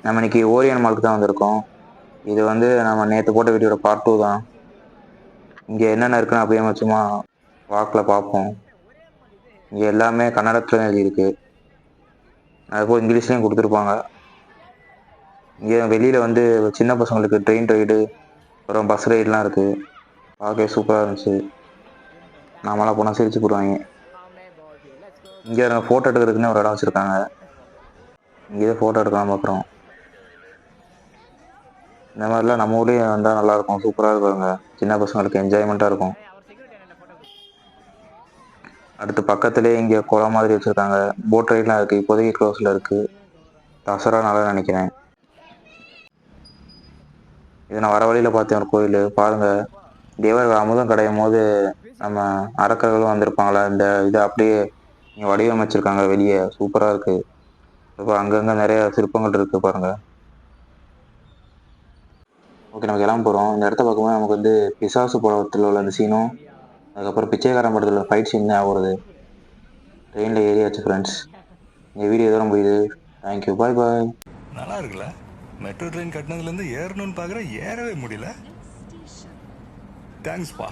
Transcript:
நம்ம இன்னைக்கு ஓரியன் மாலுக்கு தான் வந்திருக்கோம். இது வந்து நம்ம நேத்து போட்ட வீடியோட பார்ட் 2 தான். இங்க என்னென்ன இருக்குன்னு அப்படியே சும்மா வாக்குல பார்ப்போம். இங்க எல்லாமே கன்னடத்துல எழுதியிருக்கு. அதுபோக இங்கிலீஷ்லயும் குடுத்துருப்பாங்க. இங்க வெளியில வந்து சின்ன பசங்களுக்கு ட்ரெயின் ரைடு, அப்புறம் பஸ் ரைடுலாம் இருக்கு. பார்க்கவே சூப்பரா இருந்துச்சு. நாமெல்லாம் போனா சிரிச்சு போடுவாங்க. இங்க ஃபோட்டோ எடுக்கிறதுக்குன்னு ஒரு இடம் வச்சிருக்காங்க. இங்கேயே ஃபோட்டோ எடுக்கலாம் பார்க்குறோம். இந்த மாதிரிலாம் நம்ம ஊர்லயும் வந்தா நல்லா இருக்கும். சூப்பரா இருக்குங்க. சின்ன பசங்களுக்கு என்ஜாய்மெண்ட்டா இருக்கும். அடுத்து பக்கத்திலேயே இங்க குளம் மாதிரி வச்சிருக்காங்க. போட் ரைட்லாம் இருக்கு. இப்போதைக்கு க்ளோஸ்ல இருக்கு. தசரானால நினைக்கிறேன். இது நான் வர வழியில பார்த்தேன் ஒரு கோயில். பாருங்க, தேவர்கள் அமுதம் கடையும் போது நம்ம அரக்கர்களும் வந்திருப்பாங்களா, இந்த இதை அப்படியே இங்க வடிவமைச்சிருக்காங்க. வெளியே சூப்பரா இருக்கு. இப்போ அங்கங்க நிறைய சிற்பங்கள் இருக்கு பாருங்க. ஓகே, நம்ம கிளம்ப போறோம். இந்த இடத்த பார்க்கும்போது நமக்கு வந்து பிசாசு படத்தில் உள்ள அந்த சீனும், அதுக்கப்புறம் பிச்சைக்காரன் படத்தில் ஃபைட் சீன் தான் ஆகுறது. ட்ரெயினில் ஏறியாச்சு ஃப்ரெண்ட்ஸ். இந்த வீடியோ இதோட முடியுது. தேங்க்யூ, பாய் பாய். நல்லா இருக்குல்ல? மெட்ரோ ட்ரெயின் கட்டினதுலேருந்து ஏறணும்னு பார்க்குறேன், ஏறவே முடியல. தேங்க்ஸ்ப்பா.